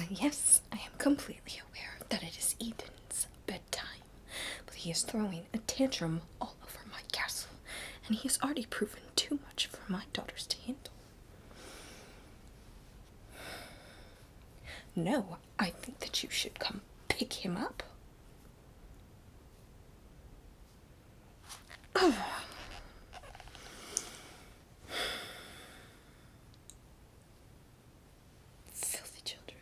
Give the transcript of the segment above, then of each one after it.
Yes, I am completely aware that it is Eden's bedtime, but he is throwing a tantrum all over my castle, and he has already proven too much for my daughters to handle. No, I think that you should come pick him up. Oh. Filthy children.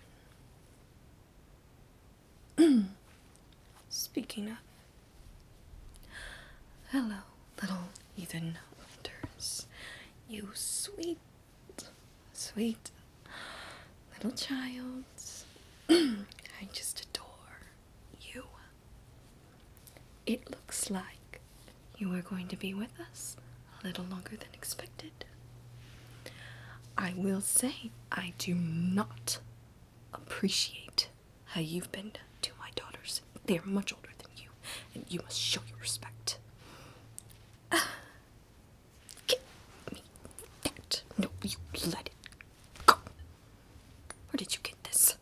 Speaking of, hello, little Ethan Winters. You sweet, sweet little child. I just adore you. It looks like you are going to be with us a little longer than expected. I will say I do not appreciate how you've been to my daughters. They are much older than you, and you must show your respect. Give me that. No, you let it go. Where did you get this?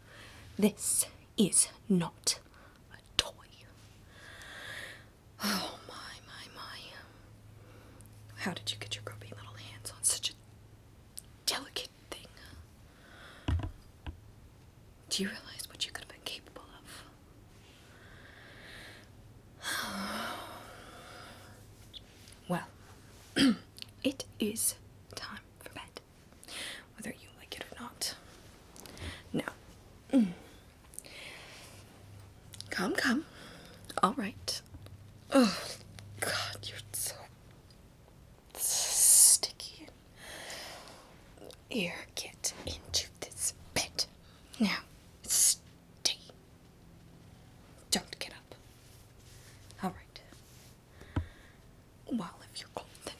This is not a toy. Oh, my. How did you get your grubby little hands on such a delicate thing? Do you realize what you could have been capable of? Well, it is time for bed, whether you like it or not. Now, come. All right. Oh, God, you're so sticky. Here, get into this bed. Now, stay. Don't get up. All right. Well, if you're cold, then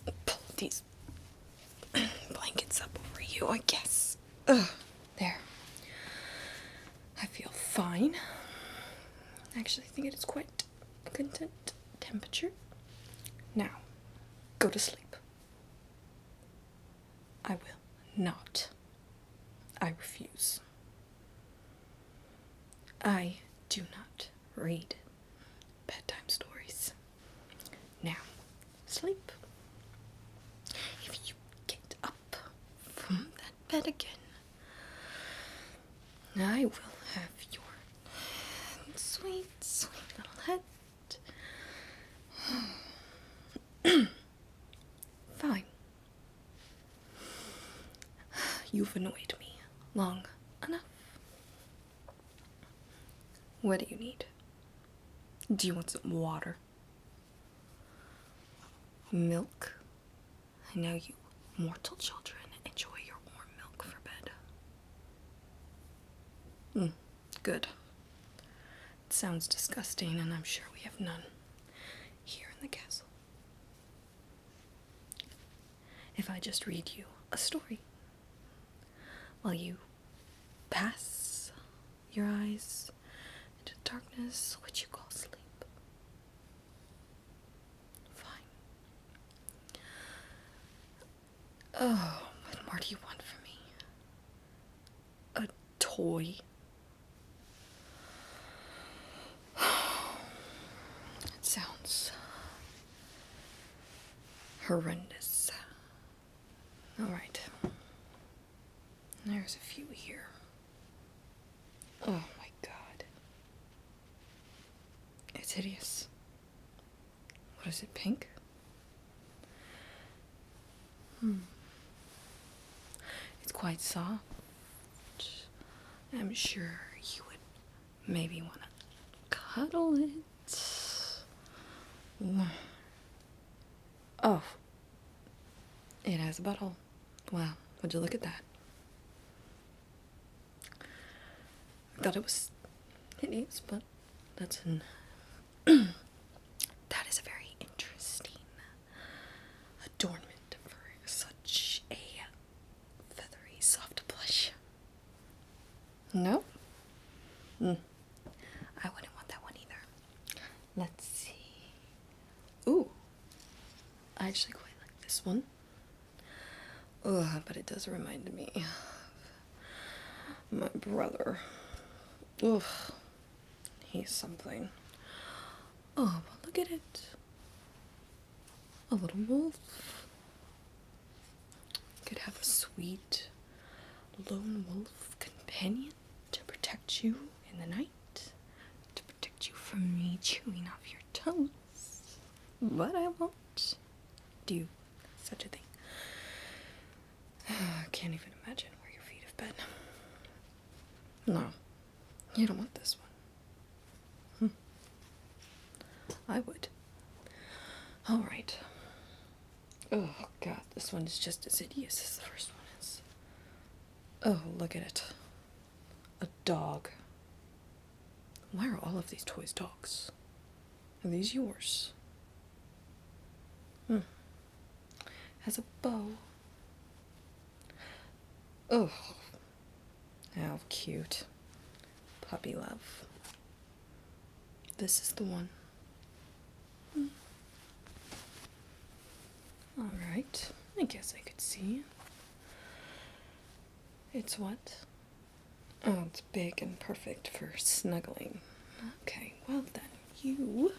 we'll pull these blankets up over you, I guess. There. I feel fine. I actually think it is quite a content temperature. Now, go to sleep. I will not. I refuse. I do not read bedtime stories. Now, sleep. If you get up from that bed again, I will have your sweet, sweet little head. Fine. You've annoyed me long enough. What do you need? Do you want some water? Milk? I know you mortal children enjoy your warm milk for bed. Good. It sounds disgusting, and I'm sure we have none here in the castle. If I just read you a story while you pass your eyes into darkness, which you call sleep. Fine. Oh, what more do you want from me? A toy? It sounds horrendous. All right. There's a few here. Oh my God. It's hideous. What is it, pink? It's quite soft. I'm sure you would maybe want to cuddle it. Oh. It has a butthole. Wow, would you look at that? I thought it was hideous, but that's that is a very interesting adornment for such a feathery, soft blush. No? I wouldn't want that one either. Let's see. Ooh. I actually quite like this one. Ugh, but it does remind me of My brother. Ugh. He's something. Oh, but look at it. A little wolf. Could have a sweet lone wolf companion to protect you in the night. To protect you from me chewing off your toes. But I won't do such a thing. I can't even imagine where your feet have been. No, you don't want this one. I would. Alright. Oh god, this one is just as hideous as the first one is. Oh, look at it. A dog. Why are all of these toys dogs? Are these yours? Has a bow. Oh, how cute. Puppy love. This is the one. Alright, I guess I could see. It's what? Oh, it's big and perfect for snuggling. Okay, well then, you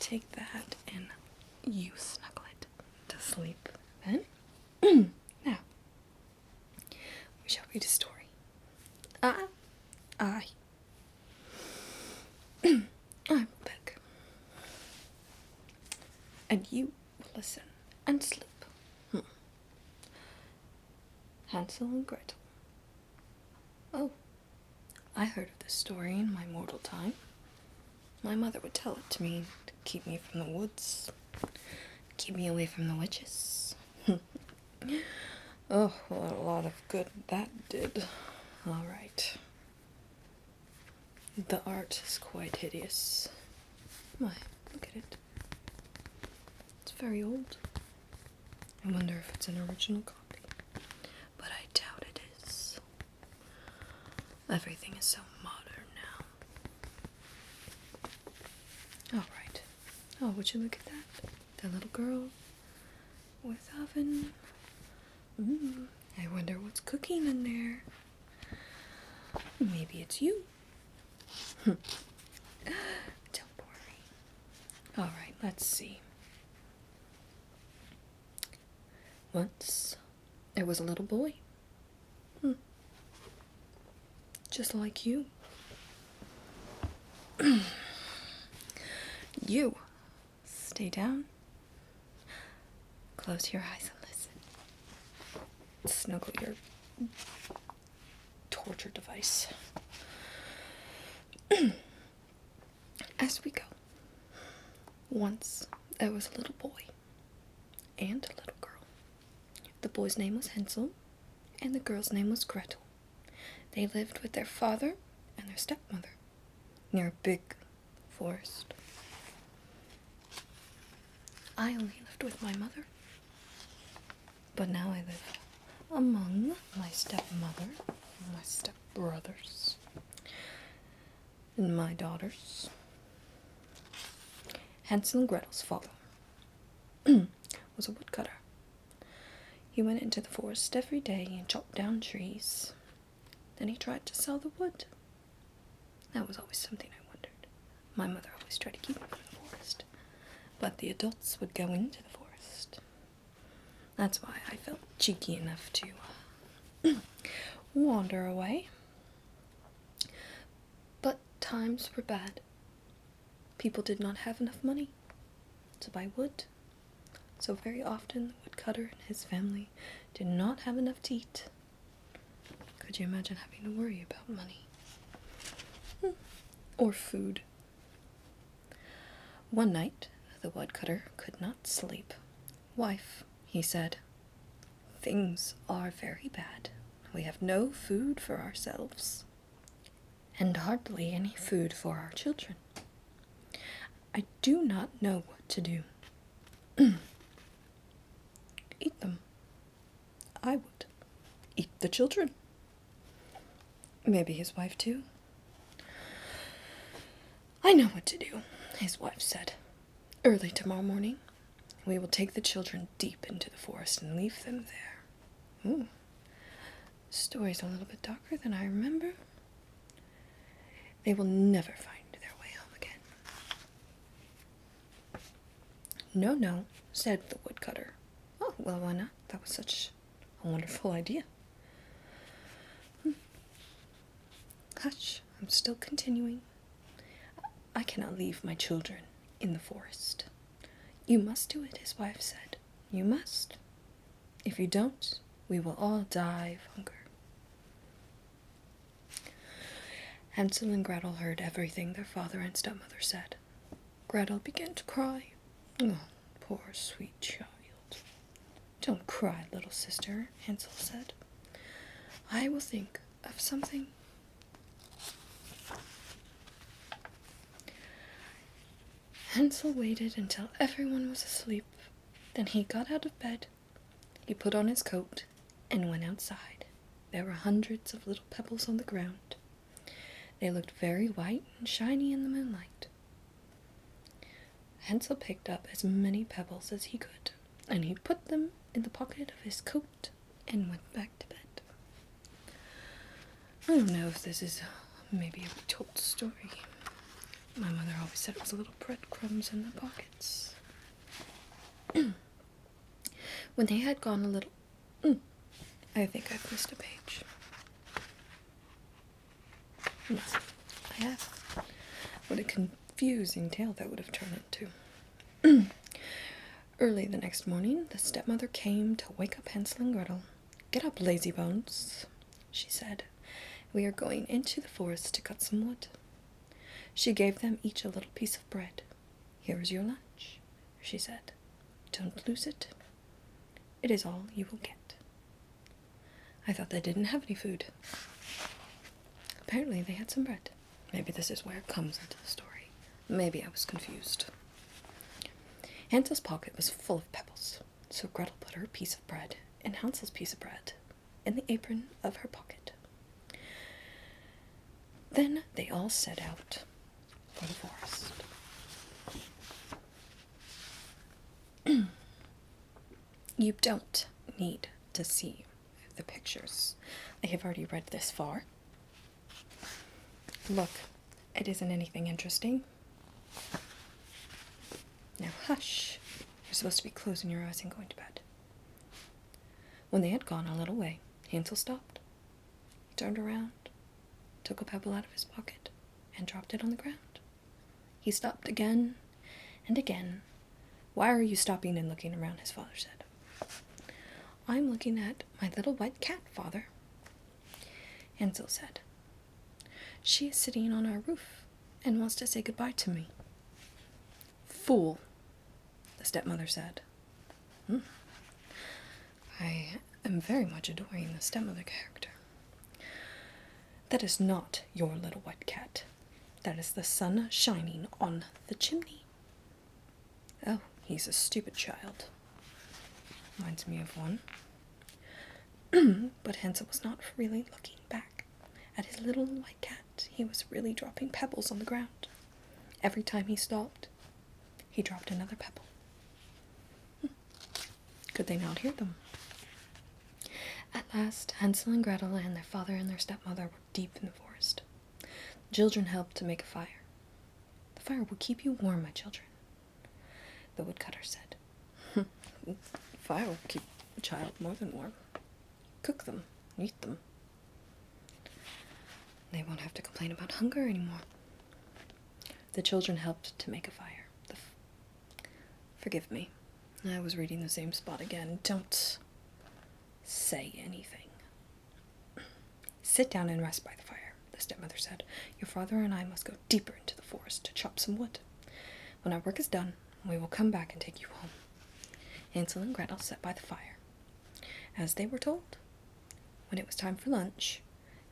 take that and you snuggle it to sleep. Then, now, we shall read a story. I will beg. And you will listen and sleep. Hansel and Gretel. Oh, I heard of this story in my mortal time. My mother would tell it to me to keep me from the woods, keep me away from the witches. Oh, what a lot of good that did. Alright. The art is quite hideous. Why, look at it. It's very old. I wonder if it's an original copy. But I doubt it is. Everything is so modern now. Alright. Oh, would you look at that? That little girl with oven. I wonder what's cooking in there. Maybe it's you. Don't worry. Alright, let's see. Once, there was a little boy. Just like you. You stay down, close your eyes and listen. Snuggle your torture device. As we go. Once there was a little boy and a little girl. The boy's name was Hansel and the girl's name was Gretel. They lived with their father and their stepmother near a big forest. I only lived with my mother, but now I live among my stepmother, my stepbrothers, and my daughters. Hansel and Gretel's father was a woodcutter. He went into the forest every day and chopped down trees. Then he tried to sell the wood. That was always something I wondered. My mother always tried to keep him from the forest, but the adults would go into the forest. That's why I felt cheeky enough to wander away. But times were bad. People did not have enough money to buy wood. So very often the woodcutter and his family did not have enough to eat. Could you imagine having to worry about money? Or food? One night, the woodcutter could not sleep. "Wife," he said, "things are very bad. We have no food for ourselves, and hardly any food for our children. I do not know what to do." "Eat them." "I would. Eat the children." Maybe his wife too. "I know what to do," his wife said. "Early tomorrow morning, we will take the children deep into the forest and leave them there. The story's a little bit darker than I remember. They will never find their way home again. No, no, said the woodcutter. Oh, well, why not? That was such a wonderful idea. Hush, I'm still continuing. I cannot leave my children in the forest. You must do it, his wife said. You must. If you don't, we will all die of hunger. Hansel and Gretel heard everything their father and stepmother said. Gretel began to cry. Oh, poor sweet child. Don't cry, little sister, Hansel said. I will think of something. Hansel waited until everyone was asleep. Then he got out of bed. He put on his coat and went outside. There were hundreds of little pebbles on the ground. They looked very white and shiny in the moonlight. Hansel picked up as many pebbles as he could, and he put them in the pocket of his coat and went back to bed. I don't know if this is maybe a retold story. My mother always said it was little breadcrumbs in the pockets. When they had gone a little... I think I've missed a page. No, I have. What a confusing tale that would have turned into. Early the next morning, the stepmother came to wake up Hansel and Gretel. Get up, lazy bones, she said. We are going into the forest to cut some wood. She gave them each a little piece of bread. Here is your lunch, she said. Don't lose it. It is all you will get. I thought they didn't have any food. Apparently they had some bread. Maybe this is where it comes into the story. Maybe I was confused. Hansel's pocket was full of pebbles, so Gretel put her piece of bread and Hansel's piece of bread in the apron of her pocket. Then they all set out for the forest. You don't need to see the pictures. I have already read this far. Look, it isn't anything interesting. Now hush. You're supposed to be closing your eyes and going to bed. When they had gone a little way, Hansel stopped. He turned around, took a pebble out of his pocket, and dropped it on the ground. He stopped again and again. Why are you stopping and looking around? His father said. I'm looking at my little white cat, father, Hansel said. She is sitting on our roof and wants to say goodbye to me. Fool, the stepmother said. I am very much adoring the stepmother character. That is not your little white cat. That is the sun shining on the chimney. Oh, he's a stupid child. Reminds me of one. But Hansel was not really looking back at his little white cat. He was really dropping pebbles on the ground. Every time he stopped, he dropped another pebble. Could they not hear them? At last, Hansel and Gretel and their father and their stepmother were deep in the forest. The children helped to make a fire. The fire will keep you warm, my children, the woodcutter said. Fire will keep a child more than warm. Cook them, eat them. They won't have to complain about hunger anymore. The children helped to make a fire. Forgive me, I was reading the same spot again. Don't say anything. Sit down and rest by the fire, the stepmother said. Your father and I must go deeper into the forest to chop some wood. When our work is done, we will come back and take you home. Hansel and Gretel sat by the fire. As they were told, when it was time for lunch,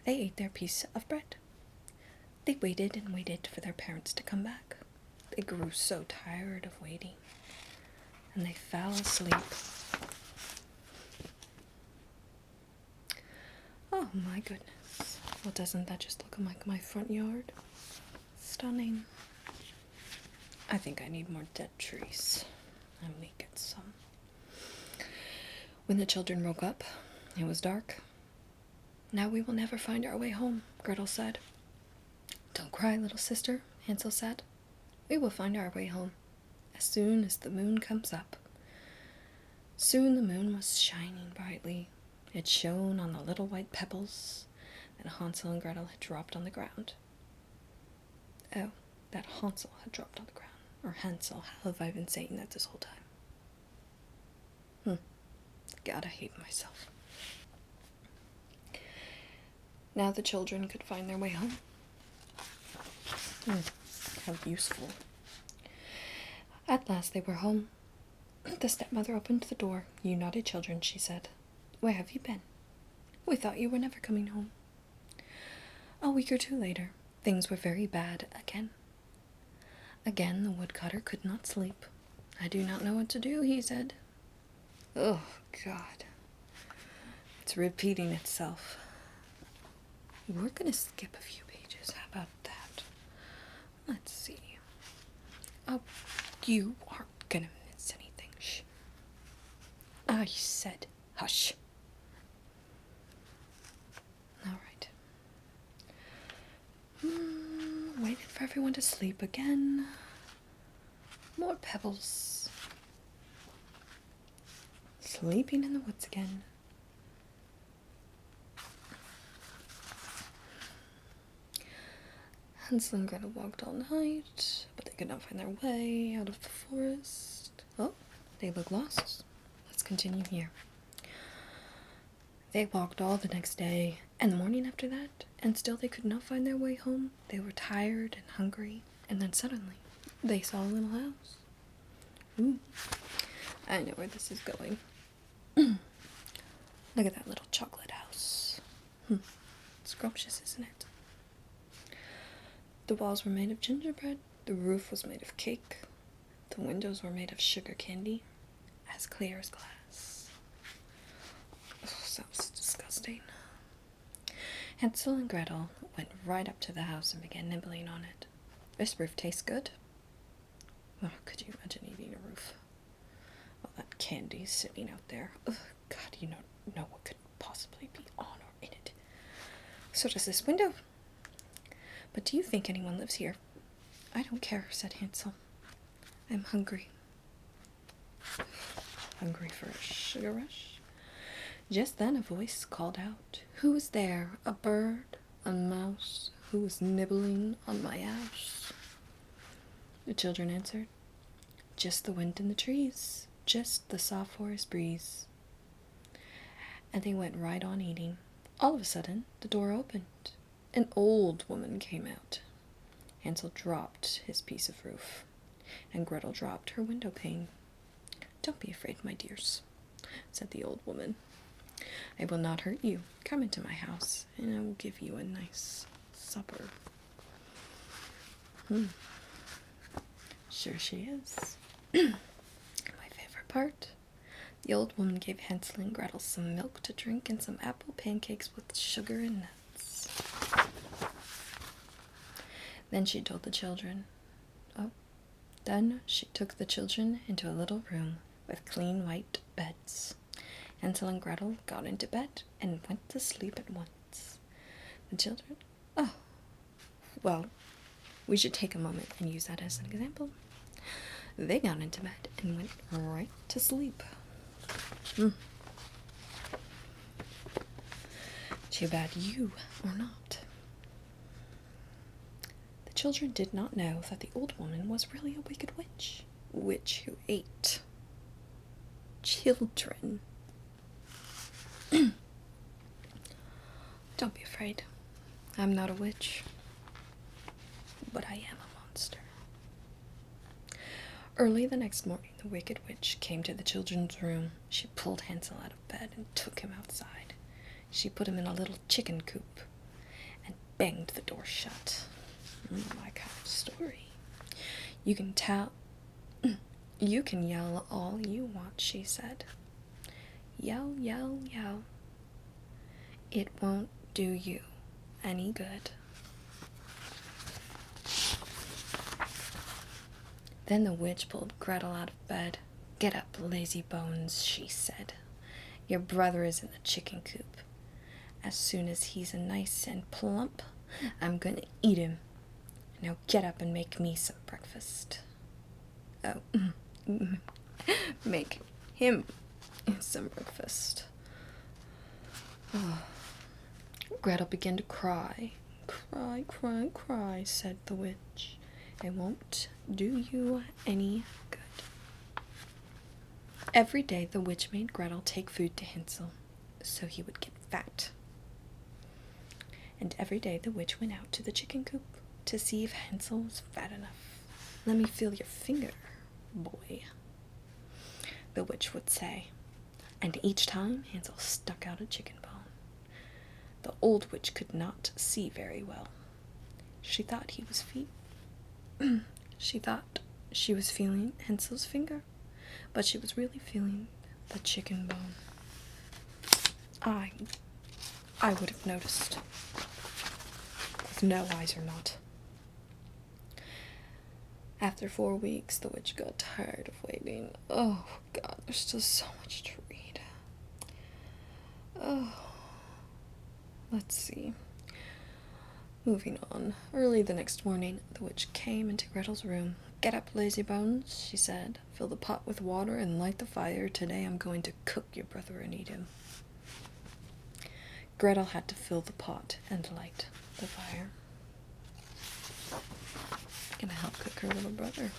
they ate their piece of bread. They waited and waited for their parents to come back. They grew so tired of waiting, and they fell asleep. Oh my goodness. Well, doesn't that just look like my front yard? Stunning. I think I need more dead trees. Let me get some. When the children woke up, it was dark. Now we will never find our way home, Gretel said. Don't cry, little sister, Hansel said. We will find our way home, as soon as the moon comes up. Soon the moon was shining brightly. It shone on the little white pebbles that Hansel and Gretel had dropped on the ground. Oh, that Hansel had dropped on the ground. Or Hansel, how have I been saying that this whole time? God, I hate myself. Now the children could find their way home. How useful. At last they were home. The stepmother opened the door. You naughty children, she said. Where have you been? We thought you were never coming home. A week or two later, things were very bad again. Again, the woodcutter could not sleep. I do not know what to do, he said. Oh, God. It's repeating itself. We're going to skip a few pages. How about that? Let's see. Oh, you aren't going to miss anything. Shh. I said hush. All right. Waited for everyone to sleep again. More pebbles. Sleeping in the woods again. Hansel and Gretel walked all night, but they could not find their way out of the forest. Oh, they look lost. Let's continue here. They walked all the next day, and the morning after that, and still they could not find their way home. They were tired and hungry, and then suddenly, they saw a little house. Ooh, I know where this is going. Look at that little chocolate house. Scrumptious, isn't it? The walls were made of gingerbread, the roof was made of cake, the windows were made of sugar candy, as clear as glass. Oh, sounds disgusting. Hansel and Gretel went right up to the house and began nibbling on it. This roof tastes good. Oh, could you imagine eating a roof? All that candy sitting out there. Ugh, God, you don't know what could possibly be on or in it. So does this window. But do you think anyone lives here? I don't care, said Hansel. I'm hungry. Hungry for a sugar rush? Just then a voice called out, Who is there? A bird? A mouse? Who is nibbling on my house? The children answered, Just the wind in the trees, just the soft forest breeze. And they went right on eating. All of a sudden, the door opened. An old woman came out. Hansel dropped his piece of roof, and Gretel dropped her window pane. Don't be afraid, my dears, said the old woman. I will not hurt you. Come into my house, and I will give you a nice supper. Sure she is. My favorite part. The old woman gave Hansel and Gretel some milk to drink and some apple pancakes with sugar and nuts. Then she told the children. Then she took the children into a little room with clean white beds. Hansel and Gretel got into bed and went to sleep at once. The children, we should take a moment and use that as an example. They got into bed and went right to sleep. Too bad you are not. The children did not know that the old woman was really a wicked witch who ate children. Don't be afraid. I'm not a witch, but I am a monster. Early the next morning, the wicked witch came to the children's room. She pulled Hansel out of bed and took him outside. She put him in a little chicken coop and banged the door shut. My kind of story. You can yell all you want, she said. Yell, yell, yell. It won't do you any good. Then the witch pulled Gretel out of bed. Get up, lazy bones, she said. Your brother is in the chicken coop, As soon as he's nice and plump, I'm gonna eat him. Now get up and make me some breakfast. Oh, make him some breakfast. Oh. Gretel began to cry. Cry, cry, cry, said the witch. It won't do you any good. Every day the witch made Gretel take food to Hansel, so he would get fat. And every day the witch went out to the chicken coop to see if Hansel was fat enough. Let me feel your finger, boy, the witch would say. And each time Hansel stuck out a chicken bone. The old witch could not see very well. She thought he was She thought she was feeling Hansel's finger, but she was really feeling the chicken bone. I would have noticed, with no eyes or not. After 4 weeks, the witch got tired of waiting. Oh, God, there's still so much to read. Oh, let's see. Moving on. Early the next morning, the witch came into Gretel's room. Get up, lazy bones, she said. Fill the pot with water and light the fire. Today I'm going to cook your brother and eat him. Gretel had to fill the pot and light the fire. Gonna help cook her little brother.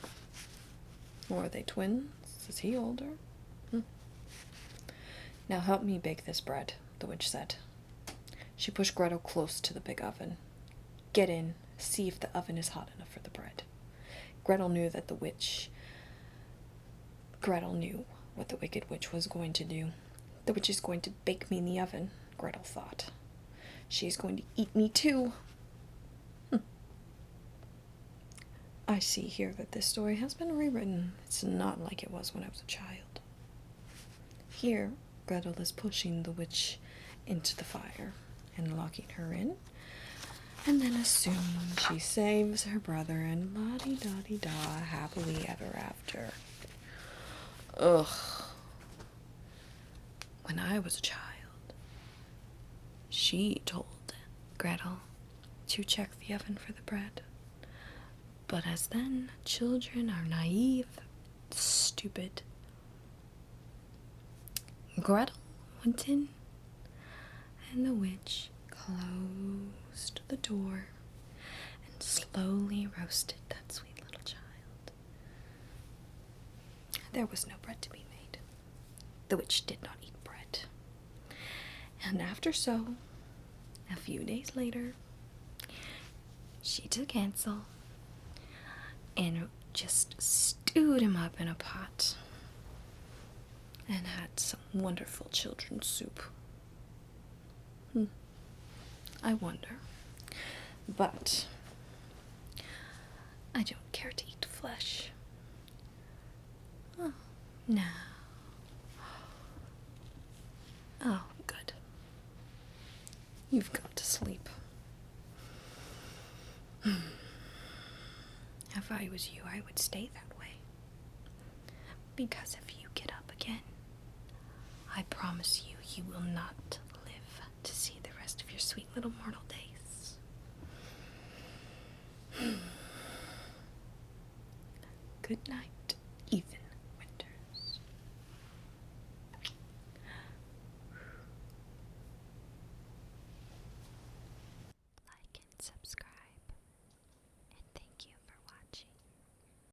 Or are they twins? Is he older? Now help me bake this bread, the witch said. She pushed Gretel close to the big oven. Get in, see if the oven is hot enough for the bread. Gretel knew what the wicked witch was going to do. The witch is going to bake me in the oven, Gretel thought. She's going to eat me too. I see here that this story has been rewritten. It's not like it was when I was a child. Here, Gretel is pushing the witch into the fire and locking her in, and then assuming she saves her brother and la-di-da-di-da, happily ever after. Ugh. When I was a child, she told Gretel to check the oven for the bread. But as then, children are naive, stupid. Gretel went in, and the witch closed the door and slowly roasted that sweet little child. There was no bread to be made. The witch did not eat bread. And after so, a few days later, she took Hansel and just stewed him up in a pot and had some wonderful children's soup. I wonder. But I don't care to eat flesh. Oh, no. Oh, good. You've got to sleep. If I was you, I would stay that way. Because if you get up again, I promise you, you will not live to see the rest of your sweet little mortal days. Good night.